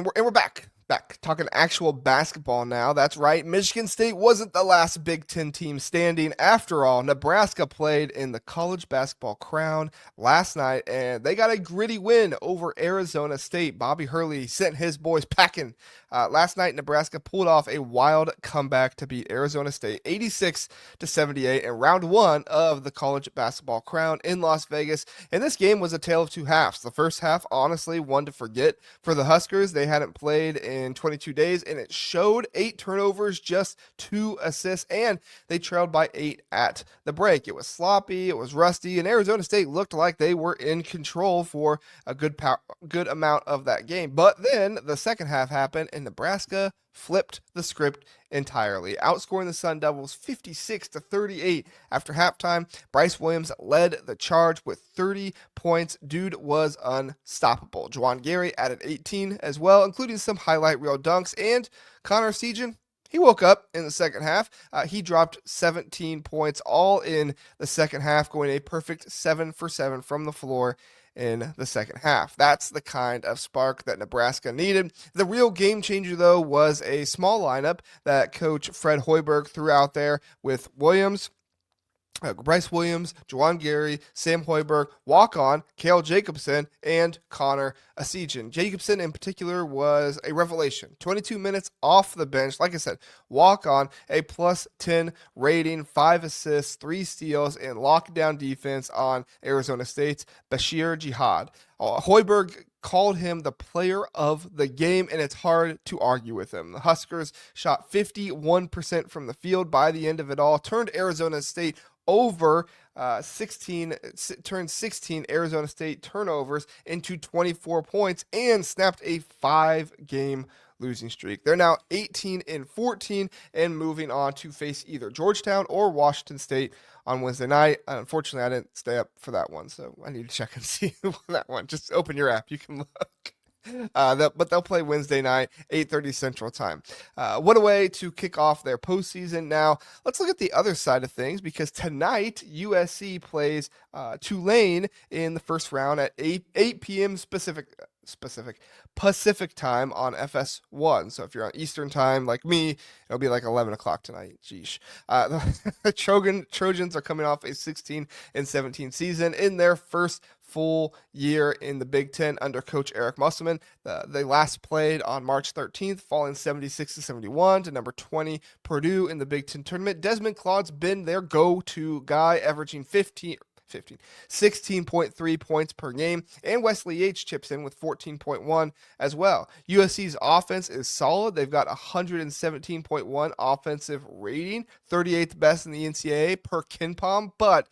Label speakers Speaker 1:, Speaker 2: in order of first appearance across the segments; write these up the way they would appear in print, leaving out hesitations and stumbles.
Speaker 1: And we're back. Talking actual basketball now. That's right. Michigan State wasn't the last Big Ten team standing. After all, Nebraska played in the college basketball crown last night, and they got a gritty win over Arizona State. Bobby Hurley sent his boys packing. Last night, Nebraska pulled off a wild comeback to beat Arizona State 86-78 in round one of the college basketball crown in Las Vegas. And this game was a tale of two halves. The first half, honestly, one to forget for the Huskers. They hadn't played in 22 days, and it showed 8 turnovers, just 2 assists, and they trailed by 8 at the break. It was sloppy, it was rusty, and Arizona State looked like they were in control for a good amount of that game. But then the second half happened, and Nebraska flipped the script entirely, outscoring the Sun Devils 56-38 after halftime. Bryce Williams led the charge with 30 points. Dude was unstoppable. Juwan Gary added 18 as well, including some highlight reel dunks, and Connor Sejan, he woke up in the second half. He dropped 17 points all in the second half, going a perfect 7 for 7 from the floor in the second half. That's the kind of spark that Nebraska needed. The real game changer, though, was a small lineup that coach Fred Hoiberg threw out there with Bryce Williams, Juwan Gary, Sam Hoiberg, walk-on, Cale Jacobson, and Connor Sejan. Jacobson in particular was a revelation. 22 minutes off the bench. Like I said, walk-on, a plus 10 rating, 5 assists, 3 steals, and lockdown defense on Arizona State's Bashir Jihad. Hoiberg called him the player of the game, and it's hard to argue with him. The Huskers shot 51% from the field by the end of it all, turned Arizona State over 16 Arizona State turnovers into 24 points, and snapped a 5-game losing streak. They're now 18-14 and moving on to face either Georgetown or Washington State on Wednesday night. Unfortunately, I didn't stay up for that one, so I need to check and see that one. Just open your app. You can look. But they'll play Wednesday night, 8:30 Central Time. What a way to kick off their postseason. Now, let's look at the other side of things, because tonight, USC plays Tulane in the first round at 8 p.m. Pacific time on FS1. So if you're on Eastern time like me, it'll be like 11 o'clock tonight. Jeesh. The Trojans are coming off a 16-17 season in their first full year in the Big Ten under Coach Eric Musselman. They last played on March 13th, falling 76-71 to number 20 Purdue in the Big Ten tournament. Desmond Claude's been their go-to guy, averaging 16.3 points per game, and Wesley Yates chips in with 14.1 as well. USC's offense is solid. They've got 117.1 offensive rating, 38th best in the NCAA per KenPom, but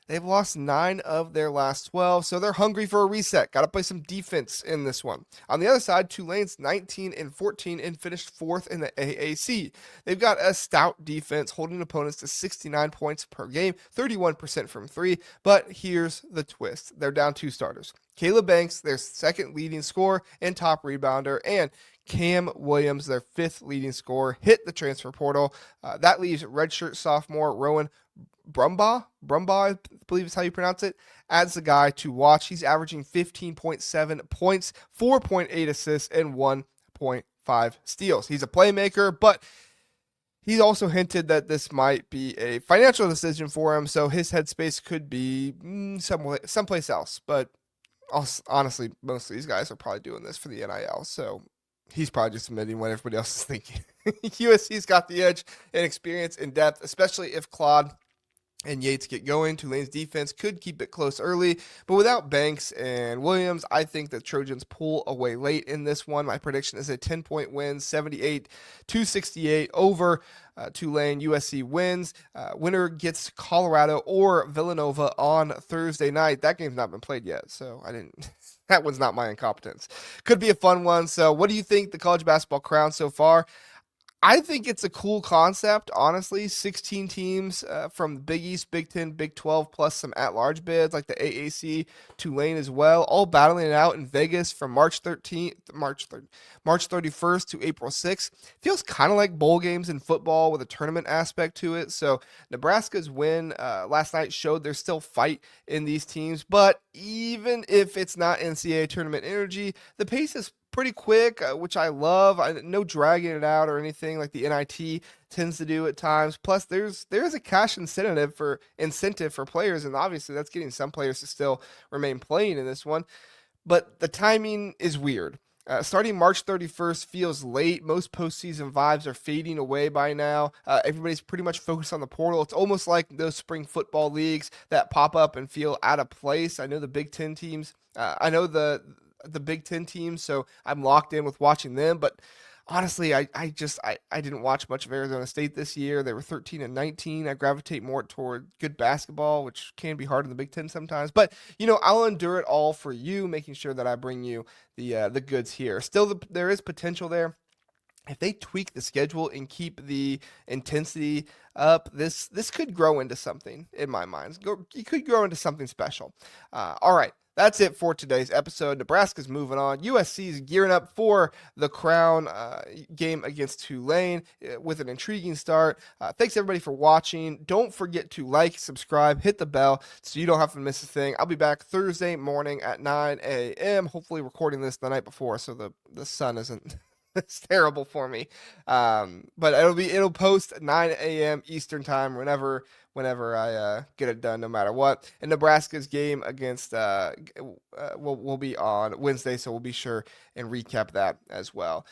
Speaker 1: they've lost 9 of their last 12, so they're hungry for a reset. Got to play some defense in this one. On the other side, Tulane's 19-14 and finished 4th in the AAC. They've got a stout defense, holding opponents to 69 points per game, 31% from 3, but here's the twist. They're down 2 starters. Caleb Banks, their second leading scorer and top rebounder, and Cam Williams, their 5th leading scorer, hit the transfer portal. That leaves redshirt sophomore Rowan Brumbaugh, I believe is how you pronounce it, as the guy to watch. He's averaging 15.7 points, 4.8 assists, and 1.5 steals. He's a playmaker, but he also hinted that this might be a financial decision for him, so his headspace could be someplace else. But honestly, most of these guys are probably doing this for the NIL, so he's probably just admitting what everybody else is thinking. USC's got the edge in experience and depth, especially if Claude and Yates get going. Tulane's defense could keep it close early, but without Banks and Williams, I think the Trojans pull away late in this one. My prediction is a 10-point win, 78-68 over Tulane. USC wins. Winner gets Colorado or Villanova on Thursday night. That game's not been played yet, so that one's not my incompetence. Could be a fun one. So what do you think the college basketball crown so far? I think it's a cool concept, honestly. 16 teams from the Big East, Big Ten, Big 12, plus some at-large bids like the AAC, Tulane as well, all battling it out in Vegas from March 31st to April 6th. Feels kind of like bowl games in football with a tournament aspect to it. So Nebraska's win last night showed there's still fight in these teams, but even if it's not NCAA tournament energy, the pace is pretty quick, which I love. No dragging it out or anything like the NIT tends to do at times. Plus, there's a cash incentive for players, and obviously that's getting some players to still remain playing in this one. But the timing is weird. Starting March 31st feels late. Most postseason vibes are fading away by now. Everybody's pretty much focused on the portal. It's almost like those spring football leagues that pop up and feel out of place. I know the Big Ten teams. I know the Big Ten teams, so I'm locked in with watching them. But honestly, I didn't watch much of Arizona State this year. They were 13-19. I gravitate more toward good basketball, which can be hard in the Big Ten sometimes. But I'll endure it all for you, making sure that I bring you the goods here. Still, there is potential there. If they tweak the schedule and keep the intensity up, this could grow into something in my mind. It could grow into something special. All right. That's it for today's episode. Nebraska's moving on. USC's gearing up for the crown game against Tulane with an intriguing start. Thanks, everybody, for watching. Don't forget to like, subscribe, hit the bell so you don't have to miss a thing. I'll be back Thursday morning at 9 a.m., hopefully recording this the night before so the sun isn't it's terrible for me. But it'll post 9 a.m. Eastern time whenever I get it done, no matter what. And Nebraska's game against will be on Wednesday, so we'll be sure and recap that as well.